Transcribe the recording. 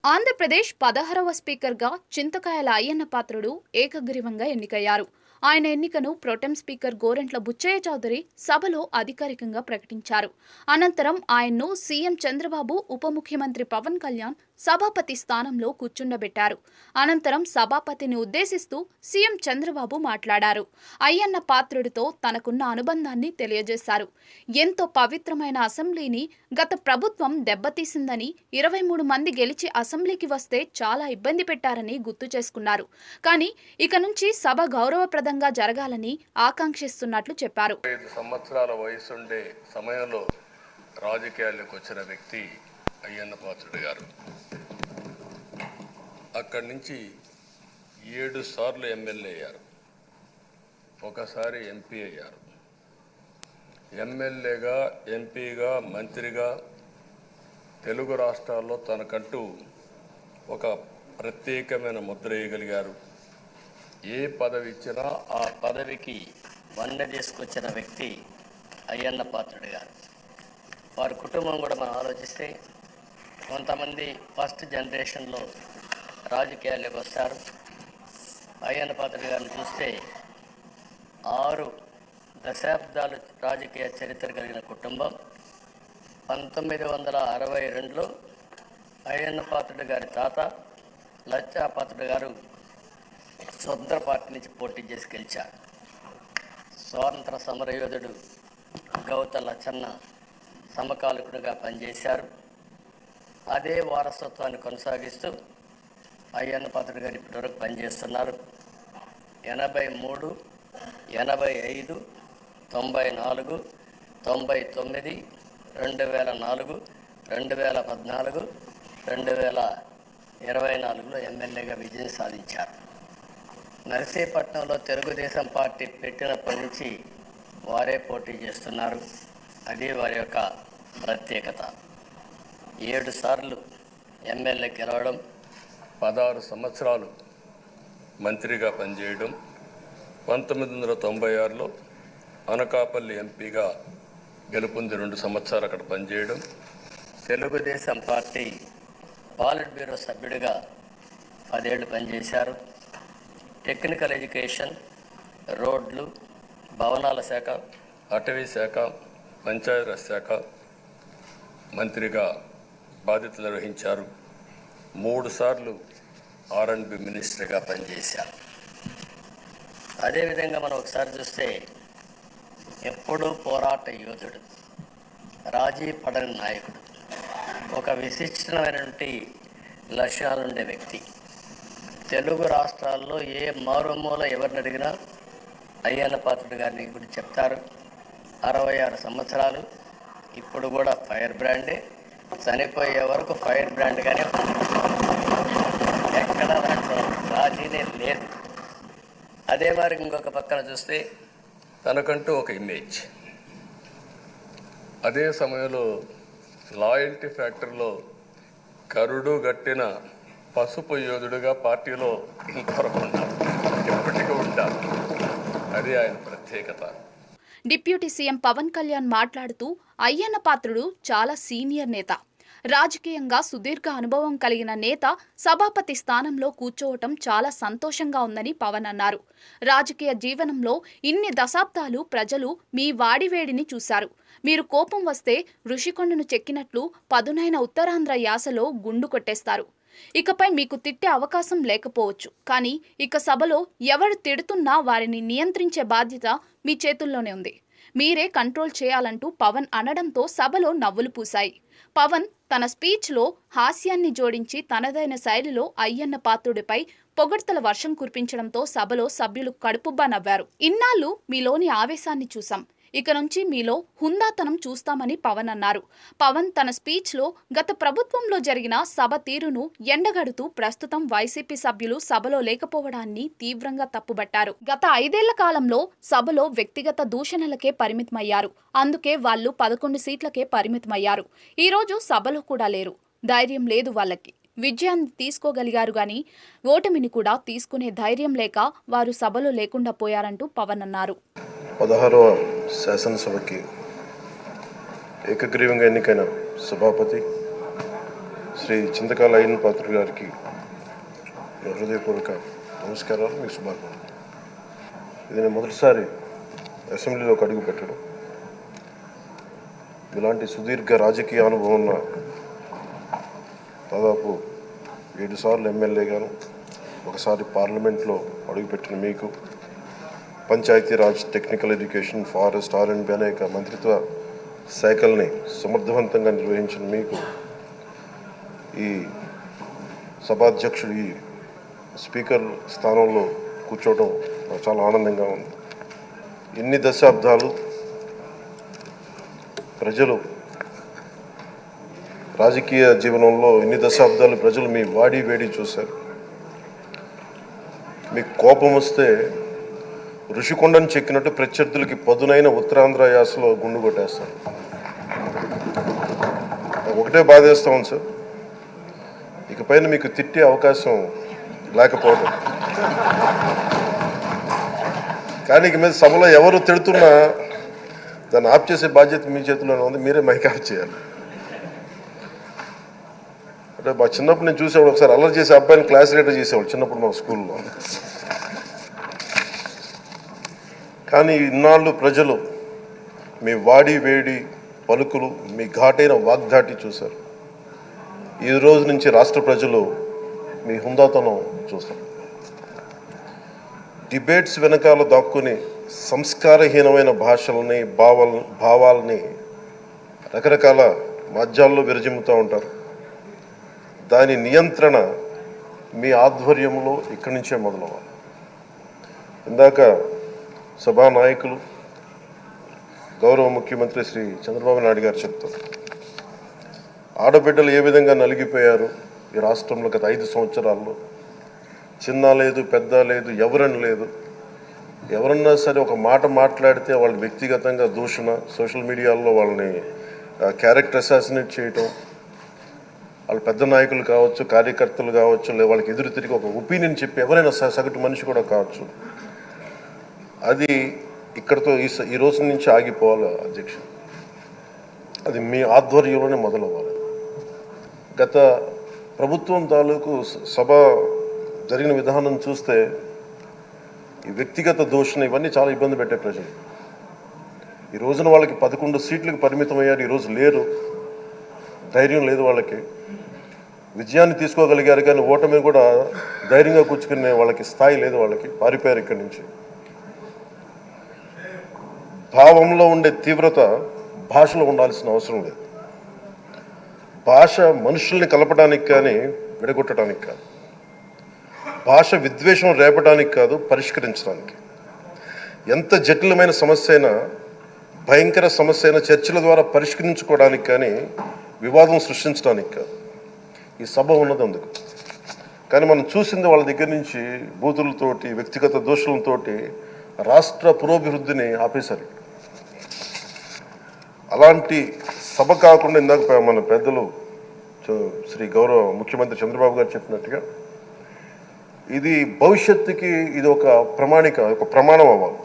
ఆంధ్రప్రదేశ్ 16వ స్పీకర్గా చింతకాయల అయ్యన్న పాత్రుడు ఏకగ్రీవంగా ఎన్నికయ్యారు. ఆయన ఎన్నికను ప్రొటెం స్పీకర్ గోరంట్ల బుచ్చయ్య చౌదరి సభలో అధికారికంగా ప్రకటించారు. అనంతరం ఆయన్ను సీఎం చంద్రబాబు, ఉప ముఖ్యమంత్రి పవన్ కళ్యాణ్ సభాపతి స్థానంలో కూర్చుండబెట్టారు. అనంతరం సభాపతిని ఉద్దేశిస్తూ సీఎం చంద్రబాబు మాట్లాడారు. అయ్యన్న పాత్రుడితో తనకున్న అనుబంధాన్ని తెలియజేశారు. ఎంతో పవిత్రమైన అసెంబ్లీని గత ప్రభుత్వం దెబ్బతీసిందని, 23 మంది గెలిచి అసెంబ్లీకి వస్తే చాలా ఇబ్బంది పెట్టారని గుర్తు చేసుకున్నారు. కానీ ఇక నుంచి సభ గౌరవప్రదంగా జరగాలని ఆకాంక్షిస్తున్నట్లు చెప్పారు. 5 సంవత్సరాల వయసుండే సమయంలో రాజకీయాల్లోకి వచ్చిన వ్యక్తి అయ్యన్న పాత్రుడు గారు. అక్కడి నుంచి 7 సార్లు ఎమ్మెల్యే అయ్యారు, ఒకసారి ఎంపీ అయ్యారు. ఎమ్మెల్యేగా, ఎంపీగా, మంత్రిగా తెలుగు రాష్ట్రాల్లో తనకంటూ ఒక ప్రత్యేకమైన ముద్ర వేయగలిగారు. ఏ పదవి ఇచ్చినా ఆ పదవికి వన్నె తీసుకొచ్చిన వ్యక్తి అయ్యన్న పాత్రుడు గారు. వారి కుటుంబం కూడా మనం ఆలోచిస్తే కొంతమంది ఫస్ట్ జనరేషన్లో రాజకీయాల్లోకి వస్తారు. అయ్యన్న పాత్రుడు గారిని చూస్తే 6 దశాబ్దాలు రాజకీయ చరిత్ర కలిగిన కుటుంబం. 1962లో అయ్యన్న పాత్రుడు గారి తాత లచ్చా పాత్రుడు గారు స్వతంత్ర పార్టీ నుంచి పోటీ చేసి గెలిచారు. స్వాతంత్ర సమరయోధుడు గౌత లచ్చన్న సమకాలికుడిగా పనిచేశారు. అదే వారసత్వాన్ని కొనసాగిస్తూ అయ్యన్న పాత్రుడు గారు ఇప్పటివరకు పనిచేస్తున్నారు. 83, 85, 94, 99, 2004, 2014, 2024లో ఎమ్మెల్యేగా విజయం సాధించారు. నర్సీపట్నంలో తెలుగుదేశం పార్టీ పెట్టినప్పటి నుంచి వారే పోటీ చేస్తున్నారు. అది వారి యొక్క ప్రత్యేకత. 7 సార్లు ఎమ్మెల్యే గెలవడం, 16 సంవత్సరాలు మంత్రిగా పనిచేయడం, 1996లో అనకాపల్లి ఎంపీగా గెలుపొంది 2 సంవత్సరాలు అక్కడ పనిచేయడం, తెలుగుదేశం పార్టీ పాలిట్ బ్యూరో సభ్యుడిగా 10 ఏళ్ళు పనిచేశారు. టెక్నికల్ ఎడ్యుకేషన్, రోడ్లు, భవనాల శాఖ, అటవీ శాఖ, పంచాయతీరాజ్ శాఖ మంత్రిగా బాధ్యతలు నిర్వహించారు. 3 సార్లు R&B మినిస్టర్గా పనిచేశారు. అదేవిధంగా మనం ఒకసారి చూస్తే ఎప్పుడూ పోరాట యోధుడు, రాజీ పడని నాయకుడు, ఒక విశిష్టమైనటువంటి లక్ష్యాలుండే వ్యక్తి. తెలుగు రాష్ట్రాల్లో ఏ మారుమూల ఎవరిని అడిగినా అయ్యన్న పాత్రుడు గారిని గురించి చెప్తారు. 66 సంవత్సరాలు, ఇప్పుడు కూడా ఫైర్ బ్రాండే, చనిపోయే వరకు ఫైర్ బ్రాండ్గానే ఎక్కడ దాంట్లో రాజీనే లేదు. అదే మరి ఇంకొక పక్కన చూస్తే తనకంటూ ఒక ఇమేజ్. అదే సమయంలో లాయల్టీ ఫ్యాక్టరీలో కరుడు గట్టిన పసుపు యోధుడుగా పార్టీలో ఇంతవరకు ఉన్నారు, ఎప్పటికీ ఉంటారు. అది ఆయన ప్రత్యేకత. డిప్యూటీ సీఎం పవన్ కళ్యాణ్ మాట్లాడుతూ అయ్యన్న పాత్రుడు చాలా సీనియర్ నేత, రాజకీయంగా సుదీర్ఘ అనుభవం కలిగిన నేత సభాపతి స్థానంలో కూర్చోవటం చాలా సంతోషంగా ఉందని పవన్ అన్నారు. రాజకీయ జీవనంలో ఇన్ని దశాబ్దాలు ప్రజలు మీ వాడివేడిని చూశారు. మీరు కోపం వస్తే ఋషికొండను చెక్కినట్లు పదునైన ఉత్తరాంధ్ర యాసలో గుండు కొట్టేస్తారు. ఇకపై మీకు తిట్టే అవకాశం లేకపోవచ్చు, కానీ ఇక సభలో ఎవరు తిడుతున్నా వారిని నియంత్రించే బాధ్యత మీ చేతుల్లోనే ఉంది. మీరే కంట్రోల్ చేయాలంటూ పవన్ అనడంతో సభలో నవ్వులు పూశాయి. పవన్ తన స్పీచ్లో హాస్యాన్ని జోడించి తనదైన శైలిలో అయ్యన్న పాత్రుడిపై పొగడ్తల వర్షం కురిపించడంతో సభలో సభ్యులు కడుపుబ్బా నవ్వారు. ఇన్నాళ్ళు మీలోని ఆవేశాన్ని చూసాం, ఇక నుంచి మీలో హుందాతనం చూస్తామని పవన్ అన్నారు. పవన్ తన స్పీచ్లో గత ప్రభుత్వంలో జరిగిన సభ తీరును ఎండగడుతూ ప్రస్తుతం వైసీపీ సభ్యులు సభలో లేకపోవడాన్ని తీవ్రంగా తప్పుబట్టారు. గత 5 ఏళ్ల కాలంలో సభలో వ్యక్తిగత దూషణలకే పరిమితమయ్యారు. అందుకే వాళ్ళు 11 సీట్లకే పరిమితమయ్యారు. ఈరోజు సభలో కూడా లేరు. ధైర్యం లేదు వాళ్ళకి. విజయాన్ని తీసుకోగలిగారు గాని ఓటమిని కూడా తీసుకునే ధైర్యం లేక వారు సభలో లేకుండా పోయారంటూ పవన్ అన్నారు. 16వ శాసనసభకి ఏకగ్రీవంగా ఎన్నికైన సభాపతి శ్రీ శ్రీ చింతకాల అయ్యన్న పాత్ర గారికి హృదయపూర్వక నమస్కారాలు, మీకు శుభాకాంక్షలు. ఇది నేను మొదటిసారి అసెంబ్లీలోకి అడుగు పెట్టడం. ఇలాంటి సుదీర్ఘ రాజకీయ అనుభవం ఉన్న దాదాపు 7 సార్లు ఎమ్మెల్యేగాను, ఒకసారి పార్లమెంట్లో అడుగుపెట్టిన మీకు, Panchayati Raj, technical education, forest, R&B అనేక మంత్రిత్వ శాఖల్ని సమర్థవంతంగా నిర్వహించిన మీకు ఈ సభాధ్యక్షుడు, ఈ స్పీకర్ స్థానంలో కూర్చోవడం నాకు చాలా ఆనందంగా ఉంది. ఎన్ని దశాబ్దాలు ప్రజలు రాజకీయ జీవనంలో, ఎన్ని దశాబ్దాలు ప్రజలు మీ వాడి వేడి చూశారు. మీకు కోపం వస్తే ఋషికొండను చెక్కినట్టు ప్రత్యర్థులకి పదునైన ఉత్తరాంధ్ర యాసలో గుండు కొట్టేస్తారు. ఒకటే బాధేస్తా ఉంది సార్, ఇకపైన మీకు తిట్టే అవకాశం లేకపోవడం. కానీ ఇక మీద సభలో ఎవరు తిడుతున్నా దాన్ని ఆఫ్ చేసే బాధ్యత మీ చేతిలోనే ఉంది. మీరే మైక్ ఆఫ్ చేయాలి. అంటే మా చిన్నప్పుడు నేను చూసేవాడు, ఒకసారి అల్లరి చేసే అబ్బాయిని క్లాస్ లీడర్ చేసేవాడు చిన్నప్పుడు మా స్కూల్లో. కానీ ఇన్నాళ్ళు ప్రజలు మీ వాడి వేడి పలుకులు, మీ ఘాటైన వాగ్దాటి చూశారు. ఈ రోజు నుంచి రాష్ట్ర ప్రజలు మీ హుందాతనం చూస్తారు. డిబేట్స్ వెనకాల దాక్కుని సంస్కారహీనమైన భాషలని, భావాలని రకరకాల మాధ్యాల్లో విరజిమ్ముతూ ఉంటారు. దాని నియంత్రణ మీ ఆధ్వర్యంలో ఇక్కడి నుంచే మొదలవ్వాలి. ఇందాక సభానాయకులు, గౌరవ ముఖ్యమంత్రి శ్రీ చంద్రబాబు నాయుడు గారు చెప్తారు, ఆడబిడ్డలు ఏ విధంగా నలిగిపోయారు ఈ రాష్ట్రంలో గత 5 సంవత్సరాల్లో. చిన్న లేదు, పెద్ద లేదు, ఎవరని లేదు. ఎవరన్నా సరే ఒక మాట మాట్లాడితే వాళ్ళు వ్యక్తిగతంగా దూషణ, సోషల్ మీడియాలో వాళ్ళని క్యారెక్టర్ అసాసినేట్ చేయటం, వాళ్ళు పెద్ద నాయకులు కావచ్చు, కార్యకర్తలు కావచ్చు, లేదా వాళ్ళకి ఎదురు తిరిగి ఒక ఒపీనియన్ చెప్పి ఎవరైనా సగటు మనిషి కూడా కావచ్చు, అది ఇక్కడితో ఈ రోజు నుంచి ఆగిపోవాలి అధ్యక్ష. అది మీ ఆధ్వర్యంలోనే మొదలవ్వాలి. గత ప్రభుత్వం తాలూకు సభ జరిగిన విధానం చూస్తే ఈ వ్యక్తిగత దూషణ ఇవన్నీ చాలా ఇబ్బంది పెట్టే ప్రజలు. ఈ రోజున వాళ్ళకి 11 సీట్లకు పరిమితమయ్యారు, ఈరోజు లేరు, ధైర్యం లేదు వాళ్ళకి. విజయాన్ని తీసుకోగలిగారు కానీ ఓటమిని కూడా ధైర్యంగా కూర్చుకునే వాళ్ళకి స్థాయి లేదు, వాళ్ళకి పారిపోయారు ఇక్కడి నుంచి. భావంలో ఉండే తీవ్రత భాషలో ఉండాల్సిన అవసరం లేదు. భాష మనుషుల్ని కలపడానికి కానీ విడగొట్టడానికి కాదు. భాష విద్వేషం రేపడానికి కాదు, పరిష్కరించడానికి. ఎంత జటిలమైన సమస్య అయినా, భయంకర సమస్య అయినా చర్చల ద్వారా పరిష్కరించుకోవడానికి కానీ వివాదం సృష్టించడానికి కాదు. ఈ సభ ఉన్నది అందుకు. కానీ మనం చూసింది వాళ్ళ దగ్గర నుంచి బూతులతోటి, వ్యక్తిగత దోషులతోటి రాష్ట్ర పురోభివృద్ధిని ఆపేశారు. అలాంటి సభ కాకుండా ఇందాక మన పెద్దలు శ్రీ గౌరవ ముఖ్యమంత్రి చంద్రబాబు గారు చెప్పినట్టుగా ఇది భవిష్యత్తుకి ఇది ఒక ప్రమాణం అవ్వాలి.